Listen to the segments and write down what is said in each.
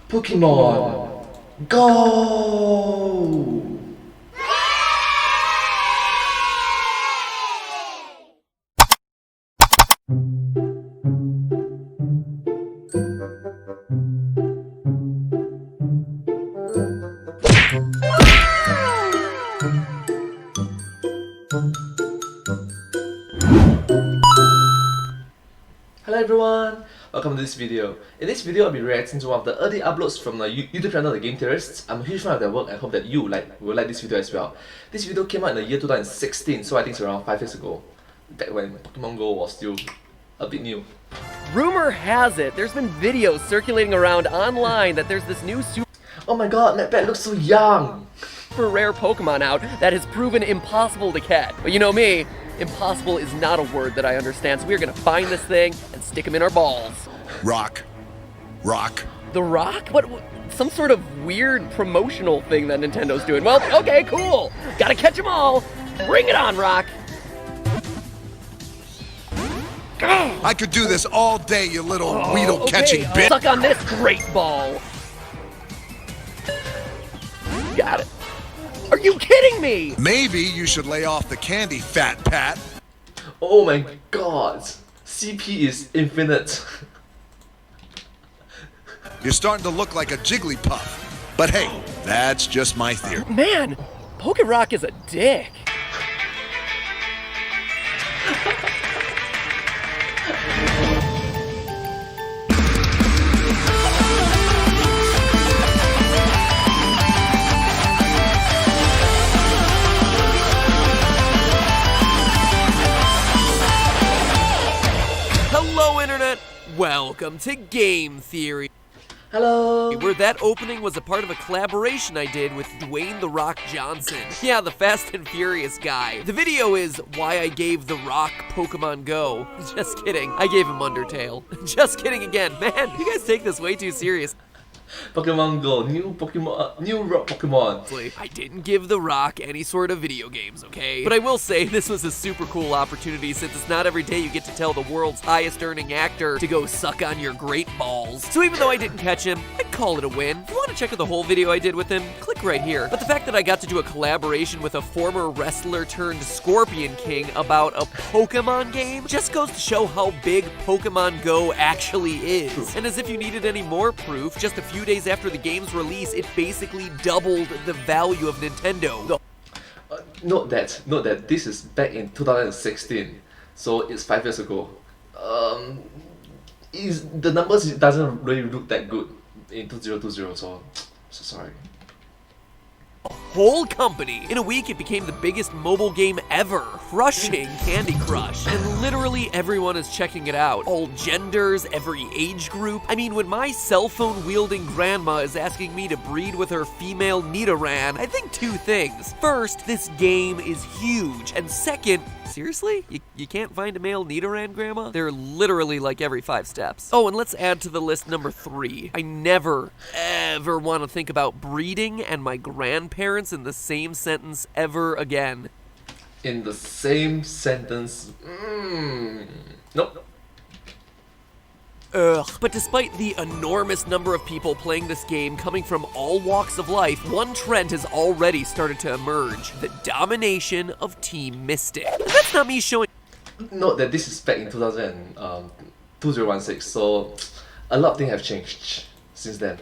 Pokemon Go! Hello everyone, welcome to this video. In this video, I'll be reacting to one of the early uploads from the YouTube channel, the Game Theorists. I'm a huge fan of their work and hope that you will like this video as well. This video came out in the year 2016, so I think it's around 5 years ago, back when Pokemon Go was still a bit new. Rumor has it, there's been videos circulating around online that there's this new Oh my god, CatPat looks so young! super rare Pokemon out that has proven impossible to catch. But you know me, impossible is not a word that I understand, so we're gonna find this thing and stick him in our balls. Rock. The Rock? What? Some sort of weird promotional thing that Nintendo's doing. Well, okay, cool. Gotta catch them all. Bring it on, Rock. I could do this all day, you little weedle catching okay, bitch. Suck on this great ball. Got it. Are you kidding me? Maybe you should lay off the candy, Fat Pat. Oh my god, CP is infinite. You're starting to look like a Jigglypuff. But hey, that's just my theory. Man, Rock is a dick. Hello, Internet. Welcome to Game Theory. Hello! Where that opening was a part of a collaboration I did with Dwayne "The Rock" Johnson. Yeah, the Fast and Furious guy. The video is why I gave The Rock Pokemon Go. Just kidding, I gave him Undertale. Just kidding again. Man, you guys take this way too serious. Pokemon Go, new Pokemon, new rock Pokemon. I didn't give The Rock any sort of video games, okay? But I will say this was a super cool opportunity since it's not every day you get to tell the world's highest earning actor to go suck on your great balls. So even though I didn't catch him, I'd call it a win. If you want to check out the whole video I did with him, click right here. But the fact that I got to do a collaboration with a former wrestler turned Scorpion King about a Pokemon game just goes to show how big Pokemon Go actually is. True. And as if you needed any more proof, just a few days after the game's release, it basically doubled the value of Nintendo. Note that this is back in 2016, so it's 5 years ago. The numbers doesn't really look that good in 2020, so sorry. Whole company. In a week, it became the biggest mobile game ever, crushing Candy Crush. And literally everyone is checking it out. All genders, every age group. I mean, when my cell phone wielding grandma is asking me to breed with her female Nidoran, I think two things. First, this game is huge. And second, seriously? You can't find a male Nidoran, Grandma? They're literally like every 5 steps. Oh, and let's add to the list number 3. I never, ever want to think about breeding and my grandparents in the same sentence ever again. In the same sentence, nope. Ugh. But despite the enormous number of people playing this game coming from all walks of life, one trend has already started to emerge: the domination of Team Mystic. And that's not me showing. Note that this is back in 2016, so a lot of things have changed since then.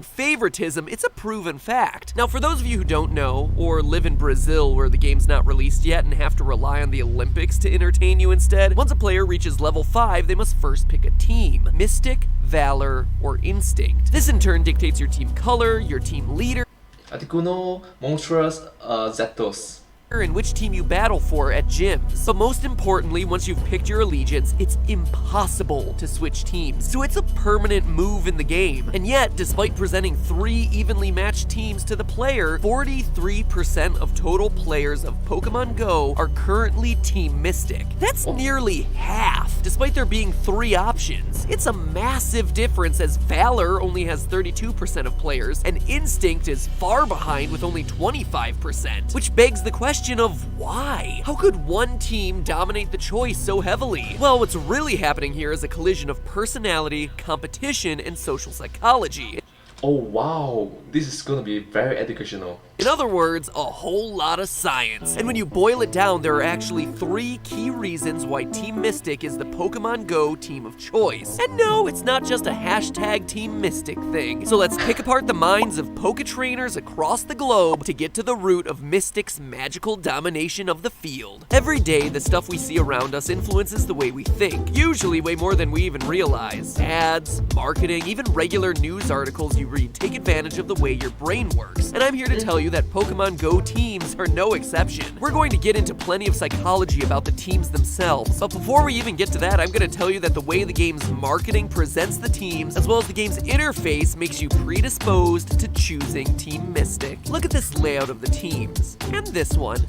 Favoritism, it's a proven fact. Now, for those of you who don't know, or live in Brazil where the game's not released yet and have to rely on the Olympics to entertain you instead, once a player reaches level 5, they must first pick a team: Mystic, Valor, or Instinct. This in turn dictates your team color, your team leader, Articuno, Monstrous, Zapdos. and which team you battle for at gyms. But most importantly, once you've picked your allegiance, it's impossible to switch teams. So it's a permanent move in the game. And yet, despite presenting 3 evenly matched teams to the player, 43% of total players of Pokemon Go are currently Team Mystic. That's nearly half, despite there being 3 options. It's a massive difference, as Valor only has 32% of players, and Instinct is far behind with only 25%. Which begs the question, question of why? How could one team dominate the choice so heavily? Well, what's really happening here is a collision of personality, competition, and social psychology. Oh wow, this is gonna be very educational. In other words, a whole lot of science. And when you boil it down, there are actually 3 key reasons why Team Mystic is the Pokemon Go team of choice. And no, it's not just a hashtag Team Mystic thing. So let's pick apart the minds of Poke trainers across the globe to get to the root of Mystic's magical domination of the field. Every day, the stuff we see around us influences the way we think, usually way more than we even realize. Ads, marketing, even regular news articles you read take advantage of the way your brain works. And I'm here to tell you that Pokemon Go teams are no exception. We're going to get into plenty of psychology about the teams themselves, but before we even get to that, I'm going to tell you that the way the game's marketing presents the teams, as well as the game's interface, makes you predisposed to choosing Team Mystic. Look at this layout of the teams, and this one.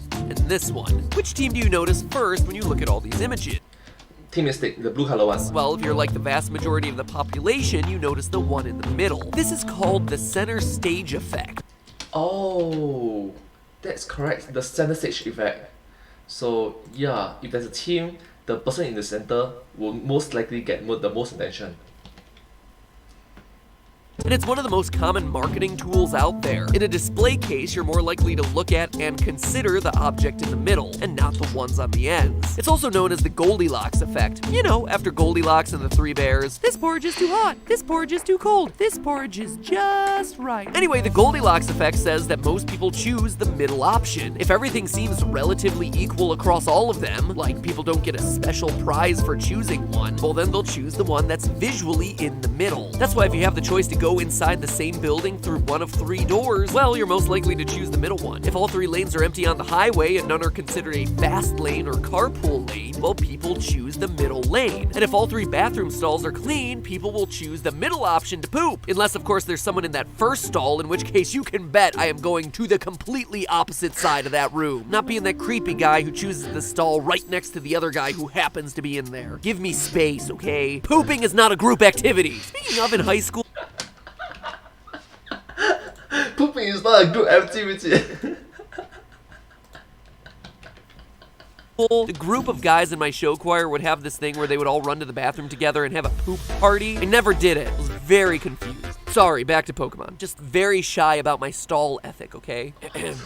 Which team do you notice first when you look at all these images? Team Mystic, the blue color one. Well, if you're like the vast majority of the population, you notice the one in the middle. This is called the center stage effect. Oh, that's correct. The center stage effect. So yeah, if there's a team, the person in the center will most likely get the most attention. And it's one of the most common marketing tools out there. In a display case, you're more likely to look at and consider the object in the middle, and not the ones on the ends. It's also known as the Goldilocks effect. You know, after Goldilocks and the 3 bears, this porridge is too hot, this porridge is too cold, this porridge is just right. Anyway, the Goldilocks effect says that most people choose the middle option. If everything seems relatively equal across all of them, like people don't get a special prize for choosing one, well then they'll choose the one that's visually in the middle. That's why if you have the choice to go inside the same building through one of 3 doors, well, you're most likely to choose the middle one. If all 3 lanes are empty on the highway and none are considered a fast lane or carpool lane, well, people choose the middle lane. And if all 3 bathroom stalls are clean, people will choose the middle option to poop. Unless, of course, there's someone in that first stall, in which case you can bet I am going to the completely opposite side of that room. Not being that creepy guy who chooses the stall right next to the other guy who happens to be in there. Give me space, okay? Pooping is not a group activity. Speaking of, in high school, Pooping is not a group activity. the group of guys in my show choir would have this thing where they would all run to the bathroom together and have a poop party. I never did it. I was very confused. Sorry, back to Pokemon. Just very shy about my stall ethic, okay?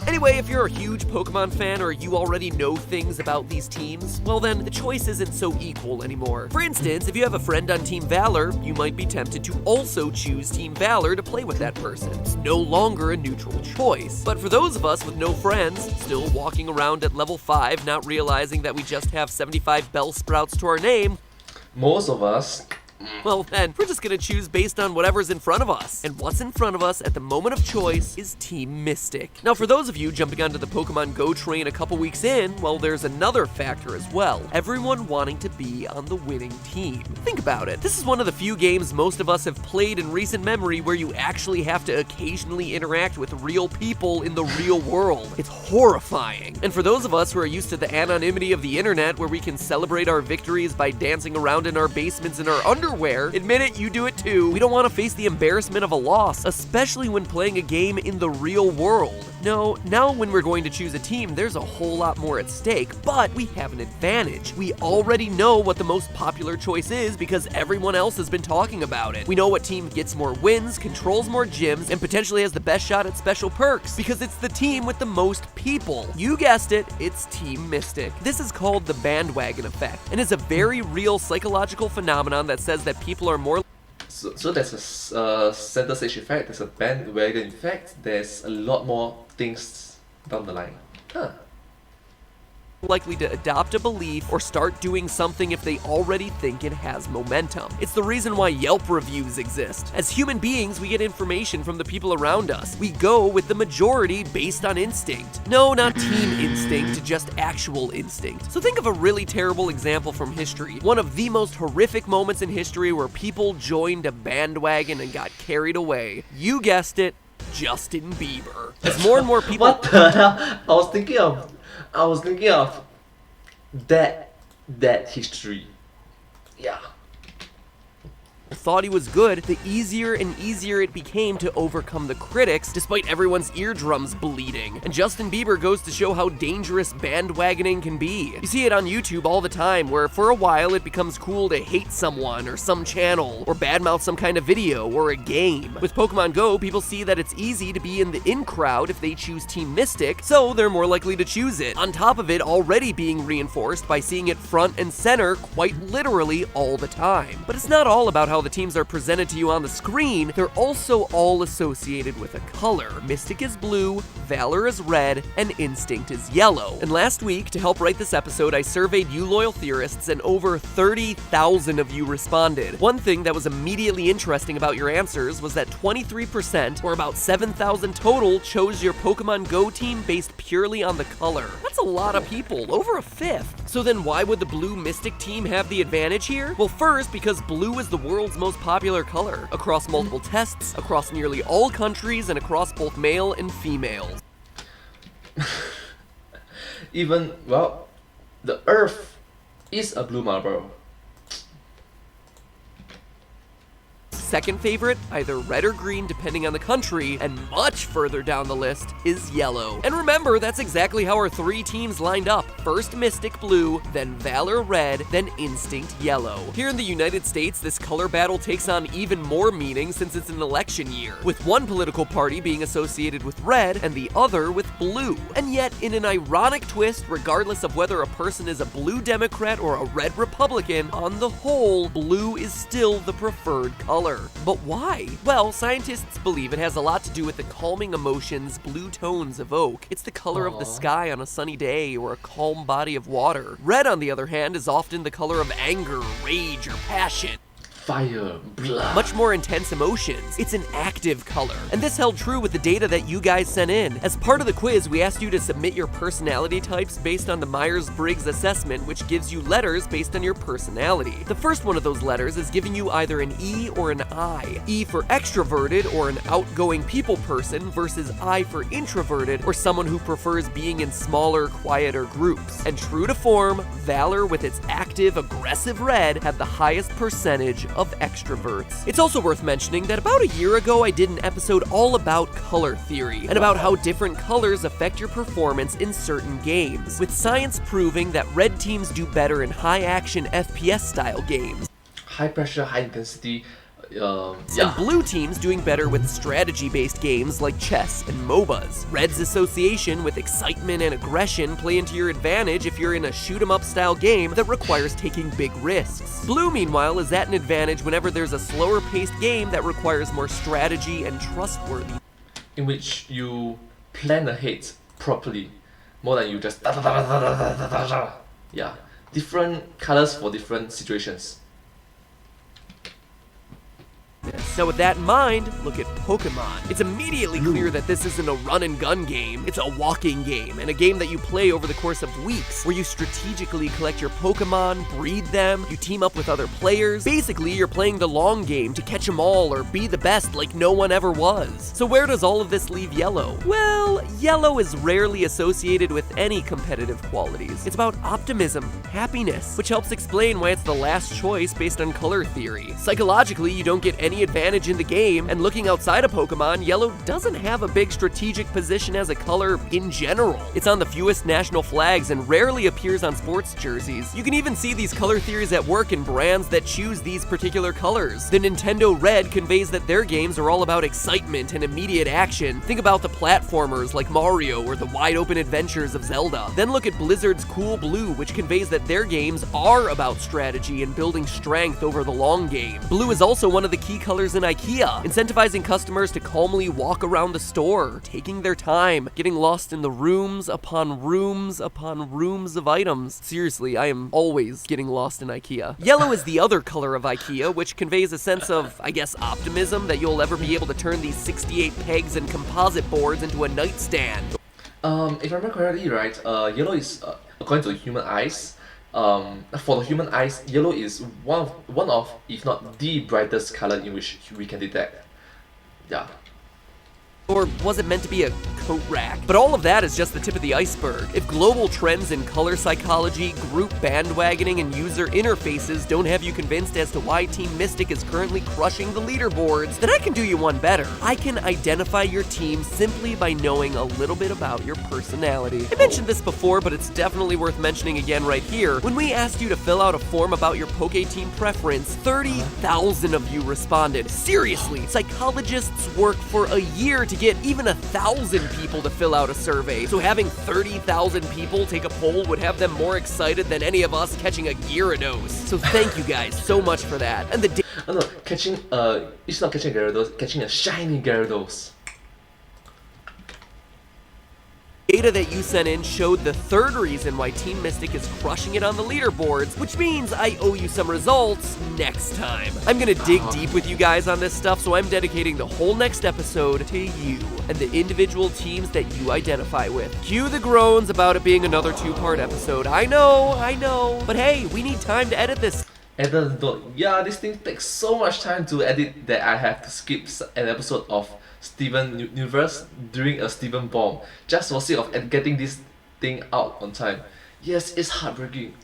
Anyway, if you're a huge Pokemon fan or you already know things about these teams, well then, the choice isn't so equal anymore. For instance, if you have a friend on Team Valor, you might be tempted to also choose Team Valor to play with that person. It's no longer a neutral choice. But for those of us with no friends, still walking around at level 5, not realizing that we just have 75 Bellsprouts to our name, Most of us. well then, we're just gonna choose based on whatever's in front of us. And what's in front of us at the moment of choice is Team Mystic. Now for those of you jumping onto the Pokemon Go train a couple weeks in, well there's another factor as well. Everyone wanting to be on the winning team. Think about it. This is one of the few games most of us have played in recent memory where you actually have to occasionally interact with real people in the real world. It's horrifying. And for those of us who are used to the anonymity of the internet where we can celebrate our victories by dancing around in our basements in our underwear, admit it, you do it too. We don't want to face the embarrassment of a loss, especially when playing a game in the real world. No, now when we're going to choose a team, there's a whole lot more at stake, but we have an advantage. We already know what the most popular choice is because everyone else has been talking about it. We know what team gets more wins, controls more gyms, and potentially has the best shot at special perks because it's the team with the most people. You guessed it, it's Team Mystic. This is called the bandwagon effect and is a very real psychological phenomenon that says that people are more So there's a center stage effect, there's a bandwagon effect, there's a lot more things down the line. Huh. likely to adopt a belief or start doing something if they already think it has momentum. It's the reason why Yelp reviews exist. As human beings, we get information from the people around us. We go with the majority based on instinct. No, not team instinct, just actual instinct. So think of a really terrible example from history. One of the most horrific moments in history where people joined a bandwagon and got carried away. You guessed it, Justin Bieber. As more and more people— What the hell? I was thinking of that history. Yeah. thought he was good, the easier and easier it became to overcome the critics, despite everyone's eardrums bleeding. And Justin Bieber goes to show how dangerous bandwagoning can be. You see it on YouTube all the time, where for a while it becomes cool to hate someone or some channel, or badmouth some kind of video or a game. With Pokemon Go, people see that it's easy to be in the in crowd if they choose Team Mystic, so they're more likely to choose it, on top of it already being reinforced by seeing it front and center quite literally all the time. But it's not all about how the teams are presented to you on the screen, they're also all associated with a color. Mystic is blue, Valor is red, and Instinct is yellow. And last week, to help write this episode, I surveyed you loyal theorists and over 30,000 of you responded. One thing that was immediately interesting about your answers was that 23%, or about 7,000 total, chose your Pokemon Go team based purely on the color. That's a lot of people, over a fifth. So then why would the blue Mystic team have the advantage here? Well, first, because blue is the world's most popular color, across multiple tests, across nearly all countries, and across both male and females. Even, well, the Earth is a blue marble. Second favorite, either red or green depending on the country, and much further down the list is yellow. And remember, that's exactly how our three teams lined up. First Mystic blue, then Valor red, then Instinct yellow. Here in the United States, this color battle takes on even more meaning since it's an election year, with one political party being associated with red and the other with blue. And yet, in an ironic twist, regardless of whether a person is a blue Democrat or a red Republican, on the whole, blue is still the preferred color. But why? Well, scientists believe it has a lot to do with the calming emotions blue tones evoke. It's the color of the sky on a sunny day or a calm body of water. Red, on the other hand, is often the color of anger, rage, or passion. Fire, blood. Much more intense emotions. It's an active color. And this held true with the data that you guys sent in. As part of the quiz, we asked you to submit your personality types based on the Myers-Briggs assessment, which gives you letters based on your personality. The first one of those letters is giving you either an E or an I. E for extroverted or an outgoing people person versus I for introverted or someone who prefers being in smaller, quieter groups. And true to form, Valor with its active, aggressive red had the highest percentage of extroverts. It's also worth mentioning that about a year ago I did an episode all about color theory and about how different colors affect your performance in certain games, with science proving that red teams do better in high-action FPS style games. High pressure, high intensity. And blue teams doing better with strategy-based games like chess and MOBAs. Red's association with excitement and aggression play into your advantage if you're in a shoot-'em-up style game that requires taking big risks. Blue, meanwhile, is at an advantage whenever there's a slower-paced game that requires more strategy and trustworthy. In which you plan ahead properly, more than you just yeah. Different colors for different situations. Now with that in mind, look at Pokemon. It's immediately clear that this isn't a run-and-gun game, it's a walking game, and a game that you play over the course of weeks, where you strategically collect your Pokemon, breed them, you team up with other players. Basically, you're playing the long game to catch them all or be the best like no one ever was. So where does all of this leave Yellow? Well, Yellow is rarely associated with any competitive qualities. It's about optimism, happiness, which helps explain why it's the last choice based on color theory. Psychologically, you don't get any advantage in the game, and looking outside of Pokemon, Yellow doesn't have a big strategic position as a color in general. It's on the fewest national flags and rarely appears on sports jerseys. You can even see these color theories at work in brands that choose these particular colors. The Nintendo Red conveys that their games are all about excitement and immediate action. Think about the platformers like Mario or the wide-open adventures of Zelda. Then look at Blizzard's Cool Blue, which conveys that their games are about strategy and building strength over the long game. Blue is also one of the key colors in IKEA, incentivizing customers to calmly walk around the store, taking their time, getting lost in the rooms upon rooms upon rooms of items. Seriously, I am always getting lost in IKEA. Yellow is the other color of IKEA, which conveys a sense of, I guess, optimism that you'll ever be able to turn these 68 pegs and composite boards into a nightstand. If I remember correctly, right, yellow is, according to the human eyes, for the human eyes, yellow is one of, if not the brightest color in which we can detect. Yeah. Or was it meant to be a coat rack? But all of that is just the tip of the iceberg. If global trends in color psychology, group bandwagoning, and user interfaces don't have you convinced as to why Team Mystic is currently crushing the leaderboards, then I can do you one better. I can identify your team simply by knowing a little bit about your personality. I mentioned this before, but it's definitely worth mentioning again right here. When we asked you to fill out a form about your Poke Team preference, 30,000 of you responded. Seriously, psychologists work for a year to get even 1,000 people to fill out a survey. So having 30,000 people take a poll would have them more excited than any of us catching a Gyarados. So thank you guys so much for that. And the Oh no, it's not catching a Gyarados, catching a shiny Gyarados. data that you sent in showed the third reason why Team Mystic is crushing it on the leaderboards, which means I owe you some results next time. I'm gonna dig deep with you guys on this stuff, so I'm dedicating the whole next episode to you and the individual teams that you identify with. Cue the groans about it being another two-part episode. I know, but hey, we need time to edit this. Yeah, this thing takes so much time to edit that I have to skip an episode of Steven Universe during a Steven bomb just for sake of getting this thing out on time. Yes, it's heartbreaking.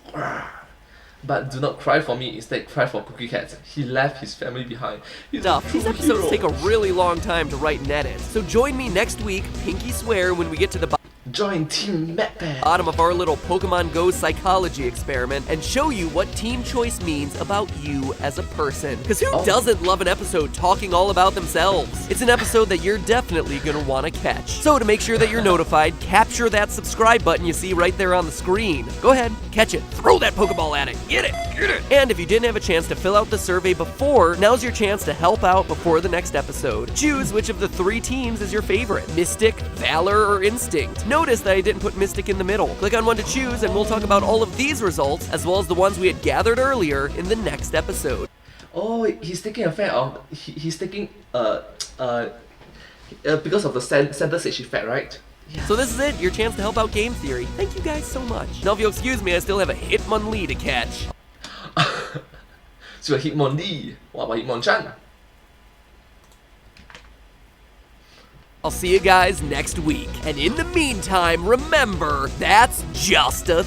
But do not cry for me, instead cry for Cookie Cat. He left his family behind. He's These episodes take a really long time to write and edit, so join me next week, pinky swear, when we get to the Join Team MyStic. bottom of our little Pokemon Go psychology experiment and show you what team choice means about you as a person. Because who doesn't love an episode talking all about themselves? It's an episode that you're definitely gonna want to catch. So to make sure that you're notified, capture that subscribe button you see right there on the screen. Go ahead, catch it, throw that Pokeball at it, get it, get it! And if you didn't have a chance to fill out the survey before, now's your chance to help out before the next episode. Choose which of the 3 teams is your favorite, Mystic, Valor, or Instinct. Notice that I didn't put Mystic in the middle. Click on one to choose and we'll talk about all of these results as well as the ones we had gathered earlier in the next episode. Oh, he's taking effect of he's taking because of the center stage effect, right? Yeah. So this is it, your chance to help out Game Theory. Thank you guys so much. Now if you'll excuse me, I still have a Hitmonlee to catch. So Hitmonlee. What about Hitmonchan? I'll see you guys next week. And in the meantime, remember, that's just a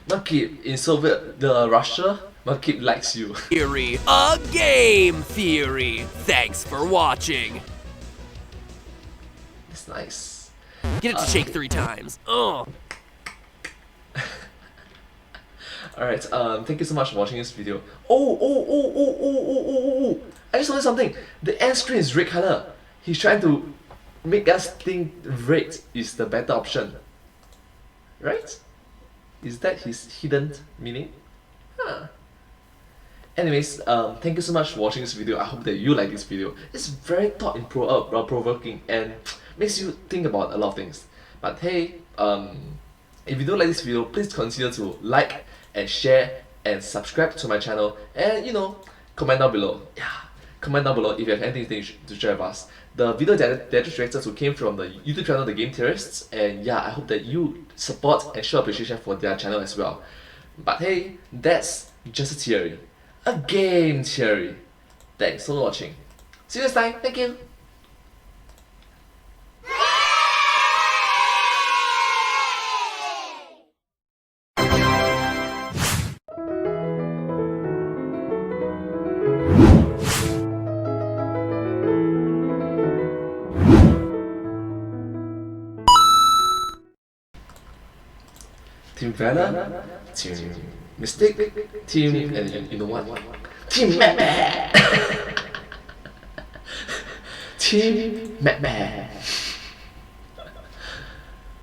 Monkey in Soviet Russia, Monkey likes you. theory. A game theory. Thanks for watching. It's nice. Get it to shake 3 times. Ugh. Alright, thank you so much for watching this video. Oh, I just noticed something. The end screen is red color. He's trying to make us think red is the better option. Right? Is that his hidden meaning? Huh. Anyways, thank you so much for watching this video. I hope that you like this video. It's very thought-provoking and makes you think about a lot of things. But hey, if you don't like this video, please consider to like and share and subscribe to my channel, and comment down below. Yeah, comment down below if you have anything to share with us. The video directors who came from the YouTube channel The Game Theorists, and yeah, I hope that you support and show appreciation for their channel as well. But hey, that's just a theory. A game theory. Thanks for watching. See you next time. Thank you. Team Valor, Team Mystic, Team, and you know what? Team MyStic! Team MyStic!